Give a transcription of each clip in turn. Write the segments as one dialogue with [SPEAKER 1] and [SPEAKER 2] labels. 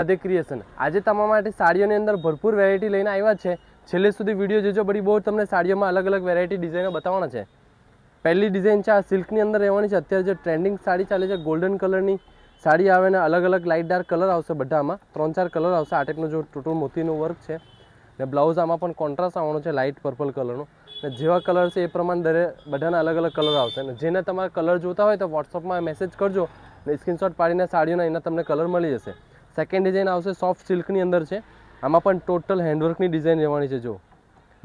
[SPEAKER 1] Radhe creation આજે તમારા માટે સાડીઓની અંદર ભરપૂર વેરાયટી લઈને આવ્યા છે. છેલ્લે સુધી વિડીયો જોજો, બધી બહુ તમને સાડીઓમાં અલગ અલગ વેરાયટી ડિઝાઇનો બતાવવાના છે. પહેલી ડિઝાઇન છે આ સિલ્કની અંદર રહેવાની છે. અત્યારે જે ટ્રેન્ડિંગ સાડી ચાલે છે ગોલ્ડન કલરની સાડી આવે ને અલગ અલગ લાઇટ ડાર્ક કલર આવશે. બધામાં 3-4 કલર આવશે. આ ટાઈપનું જો ટોટલ મોતીનું વર્ક છે ને બ્લાઉઝ આમાં પણ કોન્ટ્રાસ્ટ આવવાનો છે લાઇટ પર્પલ કલરનો. ને જેવા કલર છે એ પ્રમાણે બધાના અલગ અલગ કલર આવશે. ને જેને તમારે કલર જોતા હોય તો વોટ્સઅપમાં મેસેજ કરજો ને સ્ક્રીનશોટ પાડીને સાડીઓના એના તમને કલર મળી જશે. સેકન્ડ ડિઝાઇન આવશે સોફ્ટ સિલ્કની અંદર છે. આમાં પણ ટોટલ હેન્ડવર્કની ડિઝાઇન રહેવાની છે. જો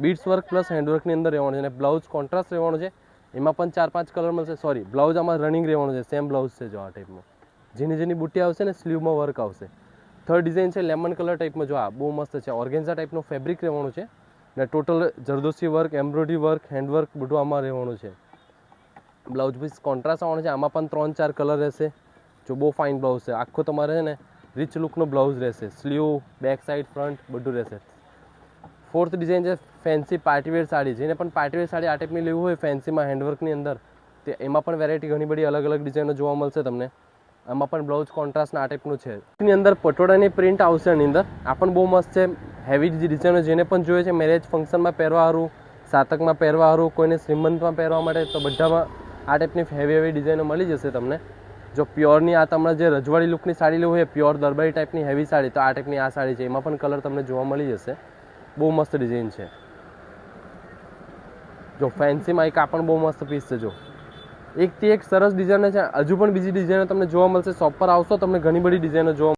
[SPEAKER 1] બીડ્સ વર્ક પ્લસ હેન્ડવર્કની અંદર રહેવાનું છે અને બ્લાઉઝ કોન્ટ્રાસ્ટ રહેવાનું છે. એમાં પણ 4-5 કલર મળશે. સોરી, બ્લાઉઝ આમાં રનિંગ રહેવાનું છે. સેમ બ્લાઉઝ છે જો આ ટાઈપનું. જેની બુટ્ટી આવશે ને સ્લીવમાં વર્ક આવશે. થર્ડ ડિઝાઇન છે લેમન કલર ટાઈપમાં. જો આ બહુ મસ્ત છે. ઓર્ગેન્ઝા ટાઈપનું ફેબ્રિક રહેવાનું છે ને total zardozi work, embroidery work, handwork બધું આમાં રહેવાનું છે. બ્લાઉઝ પીસ કોન્ટ્રાસ્ટ આવવાનું છે. આમાં પણ 3-4 કલર રહેશે. જો બહુ ફાઇન બ્લાઉઝ છે. આખો તમારે છે ને રીચ લુકનો બ્લાઉઝ રહેશે. સ્લીવ, બેક સાઈડ, ફ્રન્ટ બધું રહેશે. ફોર્થ ડિઝાઇન છે ફેન્સી પાર્ટીવેર સાડી. જેને પણ પાર્ટીવેર સાડી આ ટાઈપની લેવું હોય ફેન્સીમાં હેન્ડવર્કની અંદર, તે એમાં પણ વેરાયટી ઘણી બધી અલગ અલગ ડિઝાઇનો જોવા મળશે તમને. આમાં પણ બ્લાઉઝ કોન્ટ્રાસ્ટના આ ટાઈપનું છે. એની અંદર પટોળાની પ્રિન્ટ આવશે. એની અંદર આ પણ બહુ મસ્ત છે. હેવી ડિઝાઇનો જેને પણ જોઈએ છે મેરેજ ફંક્શનમાં પહેરવા સારું, સાતકમાં પહેરવા સારું, કોઈને શ્રીમંતમાં પહેરવા માટે, તો બધામાં આ ટાઈપની હેવી ડિઝાઇનો મળી જશે તમને. જો પ્યોરની આ તમને જે રજવાડી લુકની સાડી લેવું હોય, પ્યોર દરબારી ટાઈપની હેવી સાડી, તો આ ટાઈપની આ સાડી છે. એમાં પણ કલર તમને જોવા મળી જશે. બહુ મસ્ત ડિઝાઇન છે. જો ફેન્સીમાં એક આ પણ બહુ મસ્ત પીસ છે. જો એકથી એક સરસ ડિઝાઇન છે. હજુ પણ બીજી ડિઝાઇનો તમને જોવા મળશે. શોપ પર આવશો તમને ઘણી બધી ડિઝાઇનો જોવા